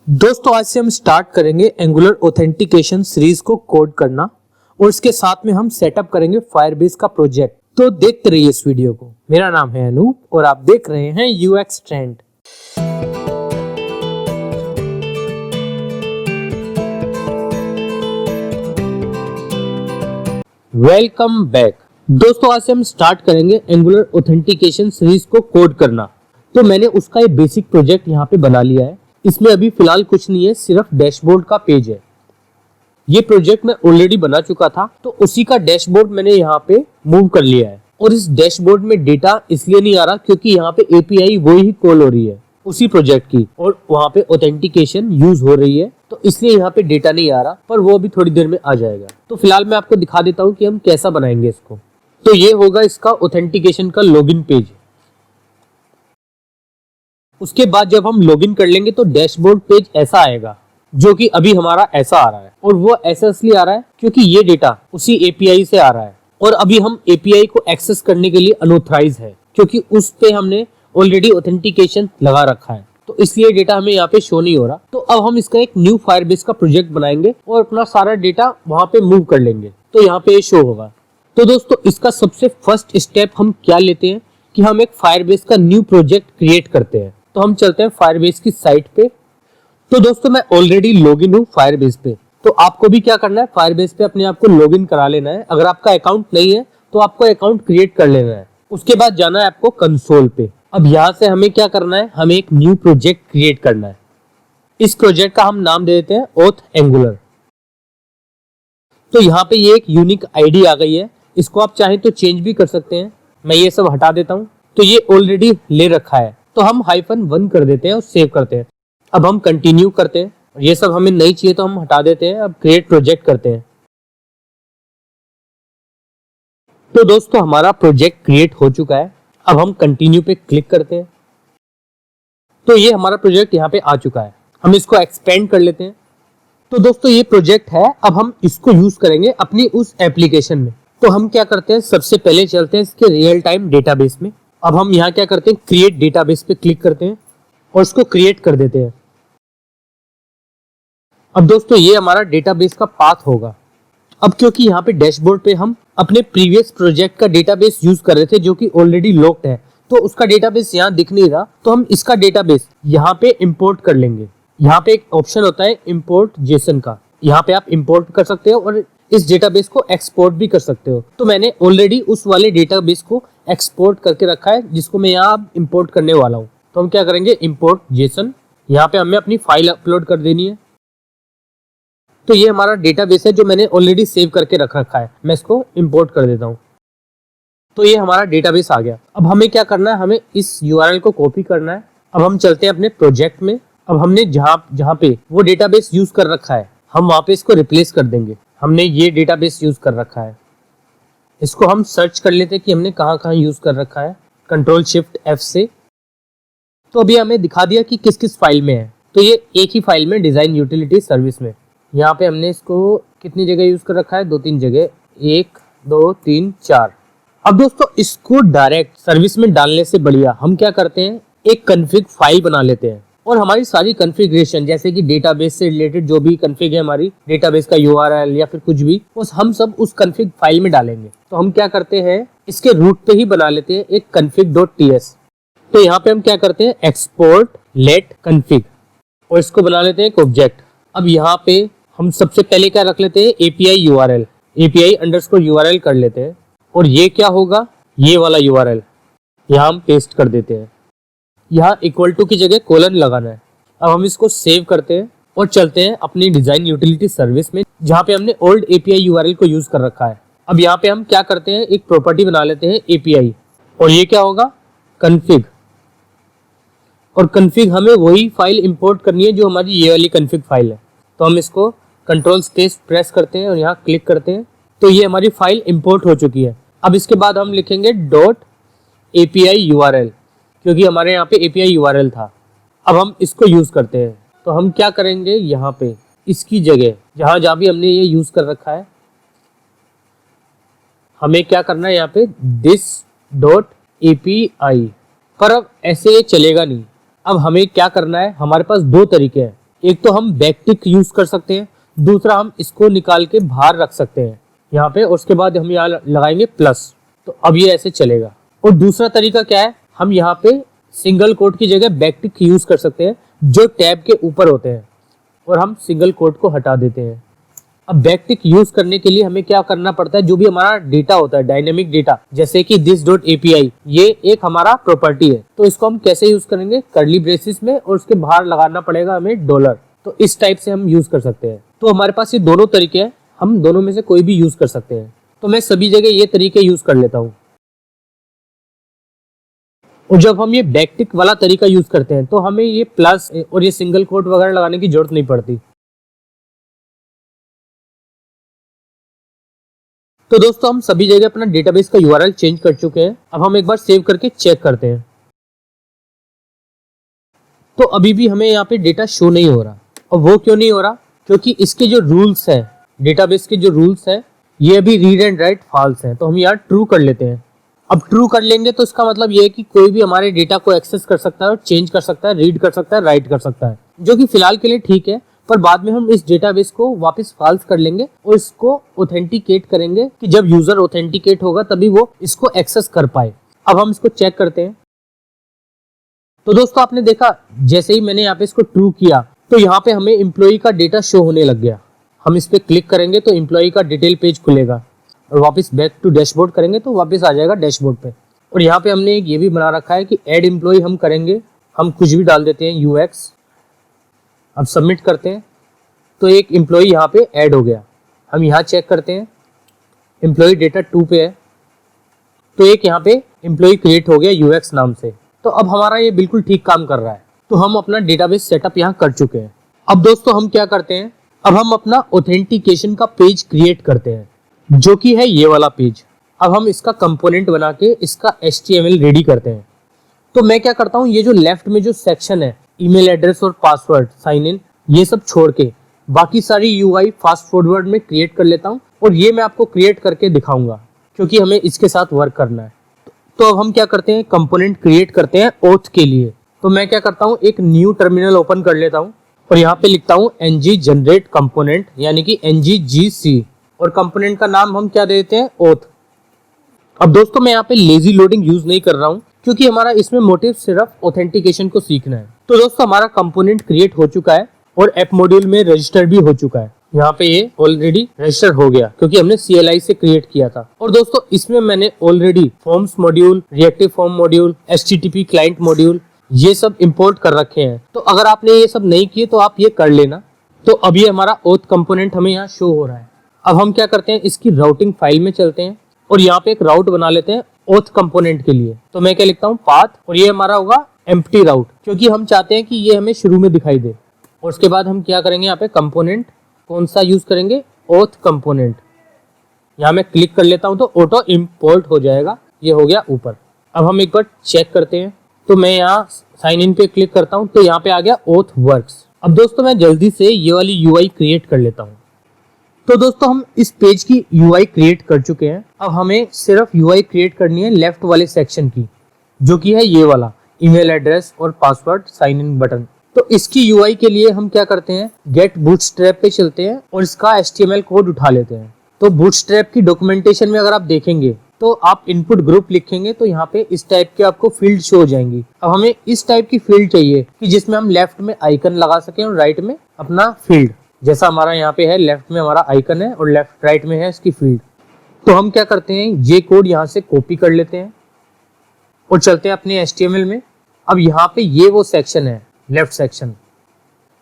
दोस्तों आज से हम स्टार्ट करेंगे एंगुलर ऑथेंटिकेशन सीरीज को कोड करना और इसके साथ में हम सेटअप करेंगे फायरबेस का प्रोजेक्ट। तो देखते रहिए इस वीडियो को। मेरा नाम है अनूप और आप देख रहे हैं यूएक्स ट्रेंड। Welcome back. दोस्तों आज से हम स्टार्ट करेंगे एंगुलर ऑथेंटिकेशन सीरीज को कोड करना। तो मैंने उसका एक बेसिक प्रोजेक्ट यहाँ पे बना लिया है। इसमें अभी फिलहाल कुछ नहीं है, सिर्फ डैशबोर्ड का पेज है। ये प्रोजेक्ट मैं ऑलरेडी बना चुका था, तो उसी का डैशबोर्ड मैंने यहाँ पे मूव कर लिया है। और इस डैशबोर्ड में डेटा इसलिए नहीं आ रहा क्योंकि यहाँ पे एपीआई वही कॉल हो रही है उसी प्रोजेक्ट की, और वहाँ पे ऑथेंटिकेशन यूज हो रही है, तो इसलिए यहाँ पे डेटा नहीं आ रहा, पर वो अभी थोड़ी देर में आ जाएगा। तो फिलहाल मैं आपको दिखा देता हूँ कि हम कैसा बनाएंगे इसको। तो ये होगा इसका ऑथेंटिकेशन का लॉगिन पेज। उसके बाद जब हम लॉगिन कर लेंगे तो डैशबोर्ड पेज ऐसा आएगा, जो कि अभी हमारा ऐसा आ रहा है। और वो ऐसा इसलिए आ रहा है क्योंकि ये डेटा उसी एपीआई से आ रहा है, और अभी हम एपीआई को एक्सेस करने के लिए अनऑथराइज है क्योंकि उस पे हमने ऑलरेडी ऑथेंटिकेशन लगा रखा है, तो इसलिए डेटा हमें यहाँ पे शो नहीं हो रहा। तो अब हम इसका एक न्यू फायरबेस का प्रोजेक्ट बनाएंगे और अपना सारा डेटा वहां पे मूव कर लेंगे, तो यहाँ पे शो होगा। तो दोस्तों इसका सबसे फर्स्ट स्टेप हम क्या लेते हैं कि हम एक फायरबेस का न्यू प्रोजेक्ट क्रिएट करते हैं। तो हम चलते हैं फायरबेस की साइट पे। तो दोस्तों मैं ऑलरेडी लॉगिन हूँ फायरबेस पे, तो आपको भी क्या करना है, फायरबेस पे अपने आप को लॉगिन करा लेना है। अगर आपका अकाउंट नहीं है तो आपको अकाउंट क्रिएट कर लेना है। उसके बाद जाना है आपको कंसोल पे। अब यहाँ से हमें क्या करना है, हमें एक न्यू प्रोजेक्ट क्रिएट करना है। इस प्रोजेक्ट का हम नाम दे देते हैं ऑथ एंगुलर। तो यहाँ पे ये एक यूनिक आईडी आ गई है, इसको आप चाहें तो चेंज भी कर सकते हैं। मैं ये सब हटा देता हूँ। तो ये ऑलरेडी ले रखा है, तो हम -1 कर देते हैं और सेव करते हैं। अब हम कंटिन्यू करते हैं। ये सब हमें नहीं चाहिए तो हम हटा देते हैं। अब क्रिएट प्रोजेक्ट करते हैं। तो दोस्तों हमारा प्रोजेक्ट क्रिएट हो चुका है। अब हम कंटिन्यू पे क्लिक करते हैं। तो ये हमारा प्रोजेक्ट यहाँ पे आ चुका है। हम इसको एक्सपेंड कर लेते हैं। तो दोस्तों ये प्रोजेक्ट है, अब हम इसको यूज करेंगे अपनी उस एप्लीकेशन में। तो हम क्या करते हैं, सबसे पहले चलते हैं इसके रियल टाइम डेटाबेस में। अब हम यहाँ क्या करते हैं, क्रिएट डेटाबेस पे क्लिक करते हैं और इसको क्रिएट कर देते हैं। अब दोस्तों ये हमारा डेटाबेस का पाथ होगा। अब क्योंकि यहाँ पे डैशबोर्ड पे हम अपने प्रीवियस प्रोजेक्ट का डेटाबेस यूज कर रहे थे जो कि ऑलरेडी लॉक्ड है, तो उसका डेटाबेस यहाँ दिख नहीं रहा, तो हम इसका डेटाबेस यहाँ पे इंपोर्ट कर लेंगे। यहाँ पे एक ऑप्शन होता है इंपोर्ट जेसन का, यहाँ पे आप इंपोर्ट कर सकते हो और इस डेटाबेस को एक्सपोर्ट भी कर सकते हो। तो मैंने ऑलरेडी उस वाले डेटाबेस को एक्सपोर्ट करके रखा है जिसको मैं यहाँ इंपोर्ट करने वाला हूँ। तो हम क्या करेंगे, इंपोर्ट जेसन। यहाँ पे हमें अपनी फाइल अपलोड कर देनी है। तो ये हमारा डेटाबेस है जो मैंने ऑलरेडी सेव करके रख रखा है। मैं इसको इंपोर्ट कर देता हूँ। तो ये हमारा डेटाबेस आ गया। अब हमें क्या करना है, हमें इस यूआरएल को कॉपी करना है। अब हम चलते हैं अपने प्रोजेक्ट में। अब हमने जहाँ पे वो डेटाबेस यूज कर रखा है, हम वहाँ पे इसको रिप्लेस कर देंगे। हमने ये डेटाबेस यूज कर रखा है, इसको हम सर्च कर लेते हैं कि हमने कहाँ यूज कर रखा है, Ctrl+Shift+F से। तो अभी हमें दिखा दिया कि किस किस फाइल में है। तो ये एक ही फाइल में, डिजाइन यूटिलिटी सर्विस में। यहाँ पे हमने इसको कितनी जगह यूज कर रखा है, 2-3 जगह, 1 2 3 4। अब दोस्तों इसको डायरेक्ट सर्विस में डालने से बढ़िया हम क्या करते हैं, एक कन्फिग फाइल बना लेते हैं और हमारी सारी कॉन्फ़िगरेशन, जैसे कि डेटाबेस से रिलेटेड जो भी कॉन्फ़िग है, हमारी डेटाबेस का यूआरएल या फिर कुछ भी, हम सब उस कॉन्फ़िग फाइल में डालेंगे। तो हम क्या करते हैं, इसके रूट पे ही बना लेते हैं एक config.ts। तो यहाँ पे हम क्या करते हैं, एक्सपोर्ट लेट config, और इसको बना लेते हैं एक ऑब्जेक्ट। अब यहाँ पे हम सबसे पहले क्या रख लेते हैं, API URL, API_URL कर लेते हैं। और ये क्या होगा, ये वाला URL यहाँ हम पेस्ट कर देते हैं। यहाँ इक्वल टू की जगह कोलन लगाना है। अब हम इसको सेव करते हैं और चलते हैं अपनी डिजाइन यूटिलिटी सर्विस में, जहाँ पे हमने ओल्ड API URL को यूज कर रखा है। अब यहाँ पे हम क्या करते हैं, एक प्रॉपर्टी बना लेते हैं API, और ये क्या होगा, config। और config हमें वही फाइल इंपोर्ट करनी है जो हमारी ये वाली config फाइल है। तो हम इसको Ctrl+ प्रेस करते हैं और यहाँ क्लिक करते हैं। तो ये हमारी फाइल इंपोर्ट हो चुकी है। अब इसके बाद हम लिखेंगे .API URL, क्योंकि हमारे यहाँ पे API URL था। अब हम इसको यूज करते हैं। तो हम क्या करेंगे, यहाँ पे इसकी जगह जहाँ भी हमने ये यूज कर रखा है, हमें क्या करना है, यहाँ पे this.API। पर अब ऐसे ये चलेगा नहीं। अब हमें क्या करना है, हमारे पास 2 तरीके हैं। एक तो हम बैकटिक यूज कर सकते हैं, दूसरा हम इसको निकाल के बाहर रख सकते हैं यहाँ पे, उसके बाद हम यहाँ लगाएंगे प्लस, तो अब ये ऐसे चलेगा। और दूसरा तरीका क्या है, हम यहाँ पे सिंगल कोट की जगह बैकटिक यूज कर सकते हैं जो टैब के ऊपर होते हैं, और हम सिंगल कोट को हटा देते हैं। अब बैकटिक यूज करने के लिए हमें क्या करना पड़ता है, जो भी हमारा डेटा होता है डायनेमिक डेटा, जैसे कि this.api, ये एक हमारा प्रॉपर्टी है, तो इसको हम कैसे यूज करेंगे, कर्ली ब्रेसिस में, और उसके बाहर लगाना पड़ेगा हमें डॉलर। तो इस टाइप से हम यूज कर सकते हैं। तो हमारे पास ये दोनों तरीके हैं, हम दोनों में से कोई भी यूज कर सकते हैं। तो मैं सभी जगह ये तरीके यूज कर लेता हूँ। और जब हम ये बैकटिक वाला तरीका यूज करते हैं तो हमें ये प्लस और ये सिंगल कोट वगैरह लगाने की जरूरत नहीं पड़ती। तो दोस्तों हम सभी जगह अपना डेटाबेस का यूआरएल चेंज कर चुके हैं। अब हम एक बार सेव करके चेक करते हैं। तो अभी भी हमें यहाँ पे डेटा शो नहीं हो रहा। और वो क्यों नहीं हो रहा, क्योंकि इसके जो रूल्स हैं, डेटाबेस के जो रूल्स हैं, ये अभी रीड एंड राइट फॉल्स हैं। तो हम यहाँ ट्रू कर लेते हैं। अब ट्रू कर लेंगे तो इसका मतलब ये है कि कोई भी हमारे डेटा को एक्सेस कर सकता है और चेंज कर सकता है, रीड कर सकता है, राइट कर सकता है, जो कि फिलहाल के लिए ठीक है। पर बाद में हम इस डेटाबेस को वापस फॉल्स कर लेंगे और इसको ऑथेंटिकेट करेंगे कि जब यूजर ऑथेंटिकेट होगा तभी वो इसको एक्सेस कर पाए। अब हम इसको चेक करते हैं। तो दोस्तों आपने देखा, जैसे ही मैंने यहाँ पे इसको ट्रू किया तो यहाँ पे हमें एम्प्लॉय का डेटा शो होने लग गया। हम इस पे क्लिक करेंगे तो एम्प्लॉय का डिटेल पेज खुलेगा, और वापस बैक टू डैशबोर्ड करेंगे तो वापस आ जाएगा डैशबोर्ड पे। और यहाँ पे हमने एक ये भी बना रखा है कि ऐड एम्प्लॉय हम करेंगे, हम कुछ भी डाल देते हैं UX। अब सबमिट करते हैं तो एक एम्प्लॉय यहाँ पे ऐड हो गया। हम यहाँ चेक करते हैं, एम्प्लॉय डेटा 2 पे है, तो एक यहाँ पे एम्प्लॉय क्रिएट हो गया UX नाम से। तो अब हमारा ये बिल्कुल ठीक काम कर रहा है। तो हम अपना डेटाबेस सेटअप यहाँ कर चुके हैं। अब दोस्तों हम क्या करते हैं, अब हम अपना ऑथेंटिकेशन का पेज क्रिएट करते हैं, जो कि है ये वाला पेज। अब हम इसका कंपोनेंट बना के इसका HTML रेडी करते हैं। तो मैं क्या करता हूँ, ये जो लेफ्ट में जो सेक्शन है, ईमेल एड्रेस और पासवर्ड, साइन इन, ये सब छोड़ के बाकी सारी UI फास्ट फॉरवर्ड में क्रिएट कर लेता हूँ। और ये मैं आपको क्रिएट करके दिखाऊंगा क्योंकि हमें इसके साथ वर्क करना है। तो अब हम क्या करते हैं, कंपोनेंट क्रिएट करते हैं ओथ के लिए। तो मैं क्या करता हूँ, एक न्यू टर्मिनल ओपन कर लेता हूँ और यहाँ पे लिखता हूँ ng जनरेट कंपोनेंट, यानी कि NGGC, और कंपोनेंट का नाम हम क्या देते हैं, ओथ। अब दोस्तों मैं यहाँ पे लेजी लोडिंग यूज नहीं कर रहा हूँ क्योंकि हमारा इसमें मोटिव सिर्फ ऑथेंटिकेशन को सीखना है। तो दोस्तों हमारा कंपोनेंट क्रिएट हो चुका है और ऐप मॉड्यूल में रजिस्टर भी हो चुका है। यहाँ पे ये ऑलरेडी रजिस्टर हो गया क्योंकि हमने CLI से क्रिएट किया था। और दोस्तों इसमें मैंने already forms module, reactive form module, HTTP client module, ये सब इंपोर्ट कर रखे हैं। तो अगर आपने ये सब नहीं किए तो आप ये कर लेना। तो अब ये हमारा ओथ कंपोनेंट हमें यहाँ शो हो रहा है। अब हम क्या करते हैं, इसकी राउटिंग फाइल में चलते हैं और यहाँ पे एक राउट बना लेते हैं ओथ कंपोनेंट के लिए। तो मैं क्या लिखता हूँ, पाथ, और ये हमारा होगा एम्प्टी राउट, क्योंकि हम चाहते हैं कि ये हमें शुरू में दिखाई दे। और उसके बाद हम क्या करेंगे, यहाँ पे कंपोनेंट कौन सा यूज करेंगे, ओथ कंपोनेंट। यहाँ मैं क्लिक कर लेता हूँ तो ऑटो इंपोर्ट हो जाएगा, ये हो गया ऊपर। अब हम एक बार चेक करते हैं। तो मैं यहाँ साइन इन पे क्लिक करता हूँ तो यहाँ पे आ गया ओथ वर्क्स। अब दोस्तों मैं जल्दी से ये वाली UI क्रिएट कर लेता हूँ। तो दोस्तों हम इस पेज की UI क्रिएट कर चुके हैं। अब हमें सिर्फ UI क्रिएट करनी है लेफ्ट वाले सेक्शन की, जो कि है ये वाला ईमेल एड्रेस और पासवर्ड साइन इन बटन। तो इसकी UI के लिए हम क्या करते हैं, गेट बूटस्ट्रैप पे चलते हैं और इसका HTML कोड उठा लेते हैं। तो बूटस्ट्रैप की डॉक्यूमेंटेशन में अगर आप देखेंगे तो आप इनपुट ग्रुप लिखेंगे तो यहाँ पे इस टाइप के आपको फील्ड शो हो जाएंगी। अब हमें इस टाइप की फील्ड चाहिए कि जिसमें हम लेफ्ट में आइकन लगा सकें और राइट में अपना फील्ड, जैसा हमारा यहाँ पे है, लेफ्ट में हमारा आइकन है और लेफ्ट राइट में है इसकी फील्ड। तो हम क्या करते हैं, ये कोड यहाँ से कॉपी कर लेते हैं और चलते हैं अपने HTML में। अब यहाँ पे ये वो सेक्शन है, लेफ्ट सेक्शन,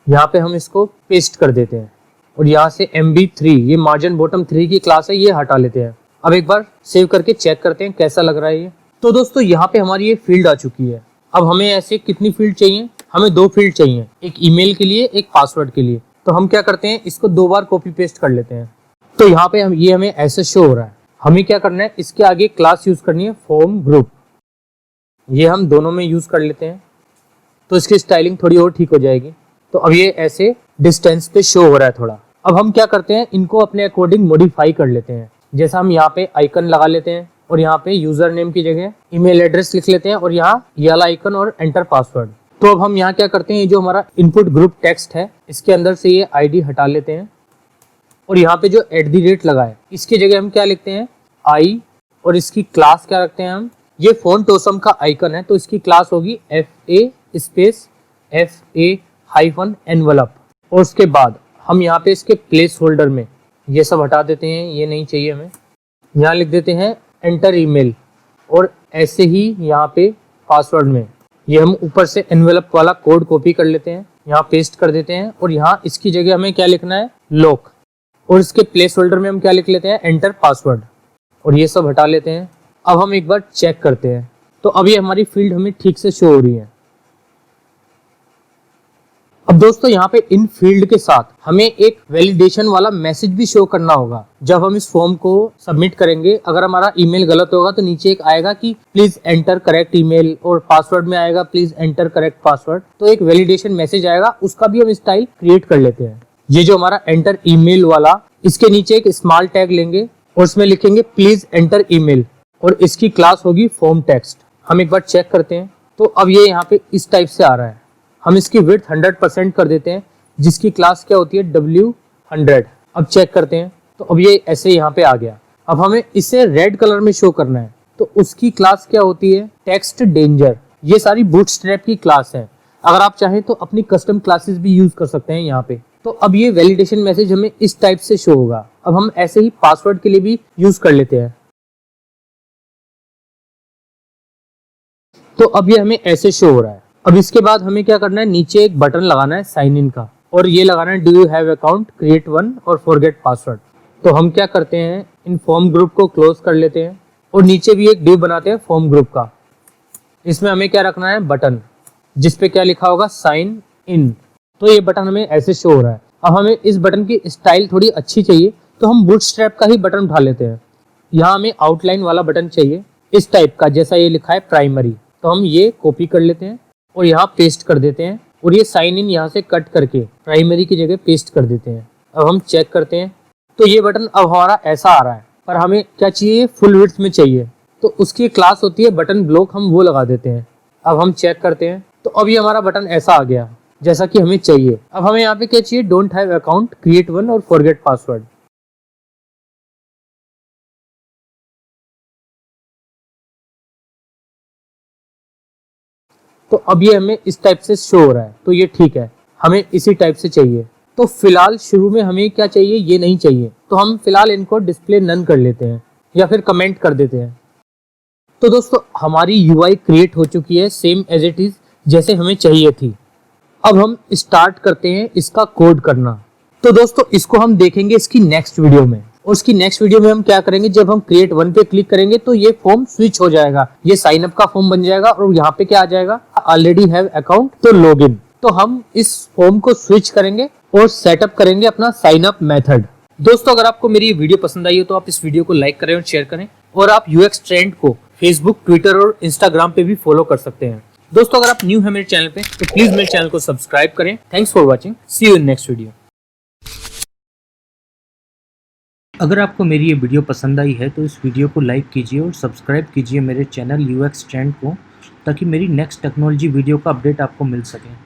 यहाँ पे हम इसको पेस्ट कर देते हैं और यहाँ से MB3, ये मार्जिन बॉटम 3 की क्लास है, ये हटा लेते हैं। अब एक बार सेव करके चेक करते हैं कैसा लग रहा है ये। तो दोस्तों यहाँ पे हमारी ये फील्ड आ चुकी है। अब हमें ऐसे कितनी फील्ड चाहिए, हमें 2 फील्ड चाहिए, एक ईमेल के लिए, एक पासवर्ड के लिए। तो हम क्या करते हैं, इसको 2 बार कॉपी पेस्ट कर लेते हैं। तो यहाँ पे ये हमें ऐसे शो हो रहा है। हमें क्या करना है, इसके आगे क्लास यूज करनी है फॉर्म ग्रुप, ये हम दोनों में यूज कर लेते हैं तो इसकी स्टाइलिंग थोड़ी और ठीक हो जाएगी। तो अब ये ऐसे डिस्टेंस पे शो हो रहा है थोड़ा। अब हम क्या करते हैं, इनको अपने अकॉर्डिंग मॉडिफाई कर लेते हैं। जैसा हम यहाँ पे आइकन लगा लेते हैं और यहाँ पे यूजर नेम की जगह ईमेल एड्रेस लिख लेते हैं और यहाँ ये वाला आइकन और एंटर पासवर्ड। तो अब हम यहाँ क्या करते हैं, जो हमारा इनपुट ग्रुप टेक्स्ट है इसके अंदर से ये आईडी हटा लेते हैं और यहाँ पे जो @ लगा है इसकी जगह हम क्या लिखते हैं आई, और इसकी क्लास क्या रखते हैं हम, ये फॉन्ट ऑसम का आइकन है तो इसकी क्लास होगी FA स्पेस FA एनवलप। और उसके बाद हम यहाँ पे इसके प्लेस होल्डर में ये सब हटा देते हैं, ये नहीं चाहिए हमें। यहाँ लिख देते हैं एंटर ईमेल, और ऐसे ही यहाँ पे पासवर्ड में ये हम ऊपर से एनवेलप वाला कोड कॉपी कर लेते हैं, यहाँ पेस्ट कर देते हैं, और यहाँ इसकी जगह हमें क्या लिखना है लॉक, और इसके प्लेस होल्डर में हम क्या लिख लेते हैं एंटर पासवर्ड, और ये सब हटा लेते हैं। अब हम एक बार चेक करते हैं, तो अब ये हमारी फील्ड हमें ठीक से शो हो रही है। अब दोस्तों यहाँ पे इन फील्ड के साथ हमें एक वैलिडेशन वाला मैसेज भी शो करना होगा। जब हम इस फॉर्म को सबमिट करेंगे, अगर हमारा ईमेल गलत होगा तो नीचे एक आएगा कि प्लीज एंटर करेक्ट ईमेल, और पासवर्ड में आएगा प्लीज एंटर करेक्ट पासवर्ड, तो एक वैलिडेशन मैसेज आएगा, उसका भी हम स्टाइल क्रिएट कर लेते हैं। ये जो हमारा एंटर ईमेल वाला, इसके नीचे एक स्मॉल टैग लेंगे और उसमें लिखेंगे प्लीज एंटर ईमेल, और इसकी क्लास होगी फॉर्म टेक्स्ट। हम एक बार चेक करते हैं, तो अब ये यहाँ पे इस टाइप से आ रहा है। हम इसकी विड्थ 100% कर देते हैं, जिसकी क्लास क्या होती है W100। अब चेक करते हैं, तो अब ये ऐसे यहाँ पे आ गया। अब हमें इसे रेड कलर में शो करना है, तो उसकी क्लास क्या होती है टेक्स्ट डेंजर। ये सारी बूटस्ट्रैप की क्लास है, अगर आप चाहें तो अपनी कस्टम क्लासेस भी यूज कर सकते हैं यहाँ पे। तो अब ये वैलिडेशन मैसेज हमें इस टाइप से शो होगा। अब हम ऐसे ही पासवर्ड के लिए भी यूज कर लेते हैं, तो अब ये हमें ऐसे शो हो रहा है। अब इसके बाद हमें क्या करना है, नीचे एक बटन लगाना है साइन इन का, और ये लगाना है do you have account, create one और फॉरगेट पासवर्ड। तो हम क्या करते हैं, इन फॉर्म ग्रुप को क्लोज कर लेते हैं और नीचे भी एक डिव बनाते हैं फॉर्म ग्रुप का। इसमें हमें क्या रखना है बटन, जिसपे क्या लिखा होगा साइन इन। तो ये बटन हमें ऐसे शो हो रहा है। अब हमें इस बटन की स्टाइल थोड़ी अच्छी चाहिए, तो हम बूटस्ट्रैप का ही बटन उठा लेते हैं। यहाँ हमें आउटलाइन वाला बटन चाहिए इस टाइप का, जैसा ये लिखा है प्राइमरी। तो हम ये कॉपी कर लेते हैं और यहाँ पेस्ट कर देते हैं, और ये साइन इन यहाँ से कट करके प्राइमरी की जगह पेस्ट कर देते हैं। अब हम चेक करते हैं, तो ये बटन अब हमारा ऐसा आ रहा है, पर हमें क्या चाहिए फुल विड्थ में चाहिए, तो उसकी क्लास होती है बटन ब्लॉक, हम वो लगा देते हैं। अब हम चेक करते हैं, तो अब ये हमारा बटन ऐसा आ गया जैसा कि हमें चाहिए। अब हमें यहाँ पे क्या चाहिए, don't have account, create one और फॉरगेट पासवर्ड। तो अब ये हमें इस टाइप से शो हो रहा है, तो ये ठीक है, हमें इसी टाइप से चाहिए। तो फिलहाल शुरू में हमें क्या चाहिए, ये नहीं चाहिए, तो हम फिलहाल इनको डिस्प्ले नन कर लेते हैं या फिर कमेंट कर देते हैं। तो दोस्तों हमारी UI क्रिएट हो चुकी है सेम एज इट इज जैसे हमें चाहिए थी। अब हम स्टार्ट करते हैं इसका कोड करना। तो दोस्तों इसको हम देखेंगे इसकी नेक्स्ट वीडियो में, और उसकी नेक्स्ट वीडियो में हम क्या करेंगे, जब हम क्रिएट वन पे क्लिक करेंगे तो ये फॉर्म स्विच हो जाएगा, ये साइन अप का फॉर्म बन जाएगा, और यहाँ पे क्या आ जाएगा ऑलरेडी हैव अकाउंट, तो लॉगिन। तो हम इस फॉर्म को स्विच करेंगे और सेटअप करेंगे अपना साइन अप मेथड। दोस्तों अगर आपको मेरी ये वीडियो पसंद आई हो तो आप इस वीडियो को लाइक करें और शेयर करें, और आप UX ट्रेंड को फेसबुक, ट्विटर और इंस्टाग्राम पे भी फॉलो कर सकते हैं। दोस्तों अगर आप न्यू है मेरे चैनल पे तो प्लीज मेरे चैनल को सब्सक्राइब करें। Thanks for watching, see you in next video. अगर आपको मेरी ये वीडियो पसंद आई है तो इस वीडियो को लाइक कीजिए और सब्सक्राइब कीजिए मेरे चैनल UX ट्रेंड को, ताकि मेरी नेक्स्ट टेक्नोलॉजी वीडियो का अपडेट आपको मिल सके।